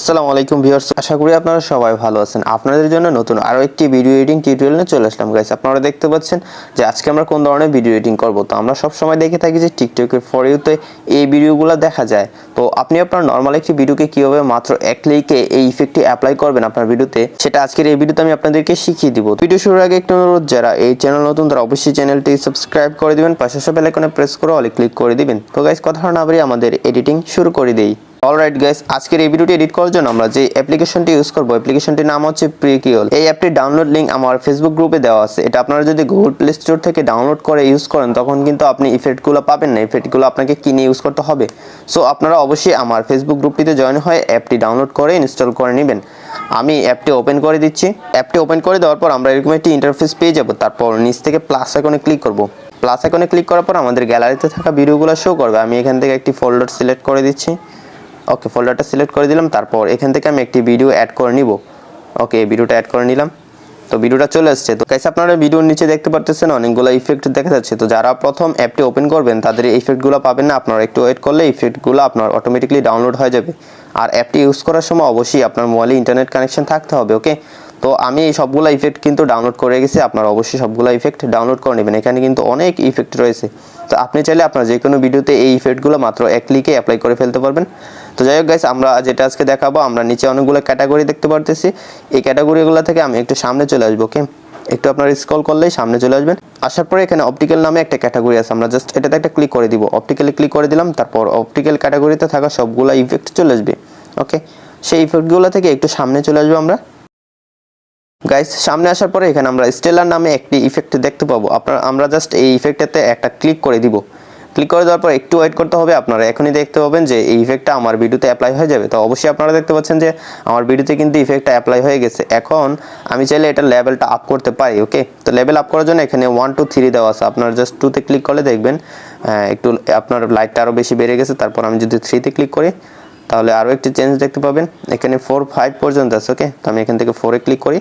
আসসালামু আলাইকুম ভিউয়ার্স, আশা করি আপনারা সবাই ভালো আছেন। আপনাদের জন্য নতুন আরো একটি ভিডিও এডিটিং টিউটোরিয়াল নিয়ে চলে আসলাম গাইস। আপনারা দেখতে পাচ্ছেন যে আজকে আমরা কোন ধরনের ভিডিও এডিটিং করব। তো আমরা সব সময় দেখে থাকি যে টিকটকের ফর ইউতে এই ভিডিওগুলো দেখা যায়। তো আপনি আপনার নরমাল একটি ভিডিওকে কিভাবে মাত্র এক ক্লিকে এই ইফেক্টটি অ্যাপ্লাই করবেন আপনার ভিডিওতে, সেটা আজকের এই ভিডিওতে আমি আপনাদেরকে শিখিয়ে দিব। ভিডিও শুরুর আগে একটু অনুরোধ, যারা এই চ্যানেল নতুন তারা অবশ্যই চ্যানেলটি সাবস্ক্রাইব করে দিবেন, পাশে বেল আইকনে প্রেস করে অলে ক্লিক করে দিবেন। তো গাইস, কথা না বাড়িয়ে আমাদের এডিটিং শুরু করে দেই। অলরাইট গাইস, আজকের এই ভিডিওটি এডিট করার জন্য আমরা যে অ্যাপ্লিকেশনটি ইউজ করব, অ্যাপ্লিকেশনটির নাম হচ্ছে PREQUEL। এই অ্যাপটির ডাউনলোড লিংক আমার ফেসবুক গ্রুপে দেওয়া আছে। এটা আপনারা যদি গুগল প্লে স্টোর থেকে ডাউনলোড করে ইউজ করেন তখন কিন্তু আপনি ইফেক্টগুলো পাবেন না, ইফেক্টগুলো আপনাকে কিনে ইউজ করতে হবে। সো আপনারা অবশ্যই আমার ফেসবুক গ্রুপটিতে জয়েন হয়ে অ্যাপটি ডাউনলোড করে ইনস্টল করে নেবেন। আমি অ্যাপটি ওপেন করে দিচ্ছি। অ্যাপটি ওপেন করে দেওয়ার পর আমরা এরকম একটি ইন্টারফেস পেয়ে যাব। তারপর নিচ থেকে প্লাস আইকনে ক্লিক করব। প্লাস আইকনে ক্লিক করার পর আমাদের গ্যালারিতে থাকা ভিডিওগুলো শো করবে। আমি এখান থেকে একটি ফোল্ডার সিলেক্ট করে দিচ্ছি। ওকে, ফোল্ডারটা সিলেক্ট করে দিলাম। তারপর এখান থেকে আমি একটি ভিডিও অ্যাড করে নিব। ওকে, ভিডিওটা অ্যাড করে নিলাম। তো ভিডিওটা চলে আসছে। তো গাইস, আপনারা ভিডিওর নিচে দেখতে পারতেছেন অনেকগুলো ইফেক্ট দেখা যাচ্ছে। তো যারা প্রথম অ্যাপটি ওপেন করবেন তাদের এই ইফেক্টগুলো পাবেন না। আপনারা একটু ওয়েট করলে ইফেক্টগুলো আপনার অটোমেটিকলি ডাউনলোড হয়ে যাবে। আর অ্যাপটি ইউজ করার সময় অবশ্যই আপনার মোবাইলে ইন্টারনেট কানেকশন থাকতে হবে। ওকে, তো আমি এই সবগুলো ইফেক্ট কিন্তু ডাউনলোড করে গেছি। আপনারা অবশ্যই সবগুলো ইফেক্ট ডাউনলোড করে নেবেন। এখানে কিন্তু অনেক ইফেক্ট রয়েছে। তো আপনি চাইলে আপনার যে কোনো ভিডিওতে এই ইফেক্টগুলো মাত্র এক ক্লিকে অ্যাপ্লাই করে ফেলতে পারবেন। তো যাই হোক গাইস, আমরা যেটা আজকে দেখাবো, আমরা নিচে অনেকগুলো ক্যাটাগরি দেখতে পারতেছি। এই ক্যাটাগরিগুলো থেকে আমি একটু সামনে চলে আসবো। ওকে, একটু আপনারা স্ক্রল করলেই সামনে চলে আসবেন। আসার পরে এখানে অপটিক্যাল নামে একটা ক্যাটাগরি আছে। আমরা জাস্ট এটাতে একটা ক্লিক করে দিব। অপটিক্যালে ক্লিক করে দিলাম। তারপর অপটিক্যাল ক্যাটাগরিতে থাকা সবগুলো ইফেক্ট চলে আসবে। ওকে, সেই ইফেক্টগুলো থেকে একটু সামনে চলে আসবো আমরা। গাইস, সামনে আসার পরে এখানে আমরা স্টেলার নামে একটি ইফেক্ট দেখতে পাবো। আমরা জাস্ট এই ইফেক্টটাতে একটা ক্লিক করে দিব। ক্লিক করে দেওয়ার পর একটু ওয়েট করতে হবে। আপনারা এখনই দেখতে পাবেন যে এই ইফেক্টটা আমার ভিডিওতে অ্যাপ্লাই হয়ে যাবে। তো অবশ্যই আপনারা দেখতে পাচ্ছেন যে আমার ভিডিওতে কিন্তু ইফেক্টটা অ্যাপ্লাই হয়ে গেছে। এখন আমি চাইলে এটা লেভেলটা আপ করতে পারি। ওকে, তো লেভেল আপ করার জন্য এখানে 1 2 3 দেওয়া আছে। আপনারা জাস্ট 2 তে ক্লিক করলে দেখবেন একটু আপনার লাইটটা আরও বেশি বেড়ে গেছে। তারপর আমি যদি 3 তে ক্লিক করি তাহলে আরও একটি চেঞ্জ দেখতে পাবেন। এখানে 4 5 পর্যন্ত আছে। ওকে, তো আমি এখান থেকে 4 এ ক্লিক করি।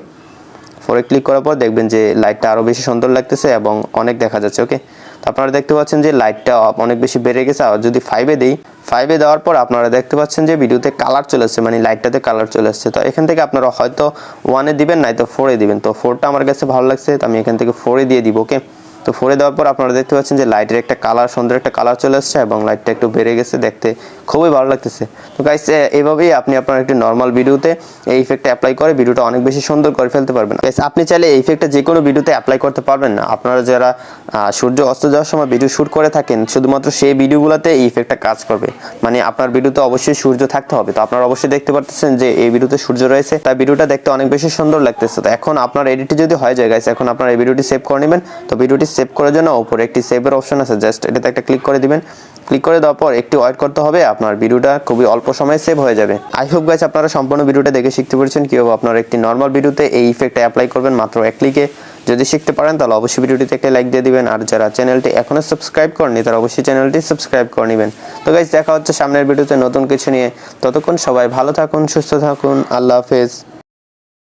4 এ ক্লিক করার পর দেখবেন যে লাইটটা আরও বেশি সুন্দর লাগতেছে এবং অনেক দেখা যাচ্ছে। ওকে, তো আপনারা দেখতে পাচ্ছেন যে লাইটটা অনেক বেশি বেড়ে গেছে। আর যদি 5 এ দেই, 5 এ দেওয়ার পর আপনারা দেখতে পাচ্ছেন যে ভিডিওতে কালার চলে আসছে, মানে লাইটটাতে কালার চলে আসছে। তো এখান থেকে আপনারা হয়তো 1 এ দিবেন, নাই তো 4 এ দিবেন। তো 4টা আমার কাছে ভালো লাগছে, তো আমি এখান থেকে 4 এ দিয়ে দিব। ওকে, তো 4 এ দেওয়ার পর আপনারা দেখতে পাচ্ছেন যে লাইটের একটা কালার, সুন্দর একটা কালার চলে আসছে এবং লাইটটা একটু বেড়ে গেছে, দেখতে খুবই ভালো লাগতেছে। তো গাইস, এইভাবেই আপনি আপনার একটি নর্মাল ভিডিওতে এই ইফেক্টটা অ্যাপ্লাই করে ভিডিওটা অনেক বেশি সুন্দর করে ফেলতে পারবেন। গাইস, আপনি চাইলে এই ইফেক্টটা যে কোনো ভিডিওতে অ্যাপ্লাই করতে পারবেন না। আপনারা যারা সূর্য অস্ত যাওয়ার সময় ভিডিও শ্যুট করে থাকেন, শুধুমাত্র সেই ভিডিওগুলোতে এই ইফেক্টটা কাজ করবে। মানে আপনার ভিডিওতে অবশ্যই সূর্য থাকতে হবে। তো আপনারা অবশ্যই দেখতে পারতেছেন যে এই ভিডিওতে সূর্য রয়েছে, তাই ভিডিওটা দেখতে অনেক বেশি সুন্দর লাগতেছে। তো এখন আপনার এডিটটি যদি হয়ে যায় গাইস, এখন আপনার এই ভিডিওটি সেভ করে নেবেন। তো ভিডিওটি সেভ করার জন্য উপরে একটি সেভের অপশন আছে, জাস্ট এটাতে একটা ক্লিক করে দিবেন। ক্লিক করে দেওয়ার পর একটু ওয়েট করতে হবে, আপনার ভিডিওটা খুবই অল্প সময়ে সেভ হয়ে যাবে। আই হোপ গাইস, আপনারা সম্পূর্ণ ভিডিওটা দেখে শিখতে পেরেছেন কিভাবে আপনারা একটি নর্মাল ভিডিওতে এই ইফেক্টটা অ্যাপ্লাই করবেন মাত্র এক ক্লিকে। যদি শিখতে পারেন তাহলে অবশ্যই ভিডিওটিতে একটা লাইক দিয়ে দিবেন। আর যারা চ্যানেলটি এখনো সাবস্ক্রাইব করেনি তারা অবশ্যই চ্যানেলটি সাবস্ক্রাইব করে নেবেন। তো গাইস, দেখা হচ্ছে সামনের ভিডিওতে নতুন কিছু নিয়ে। ততক্ষণ সবাই ভালো থাকুন, সুস্থ থাকুন। আল্লাহ হাফেজ।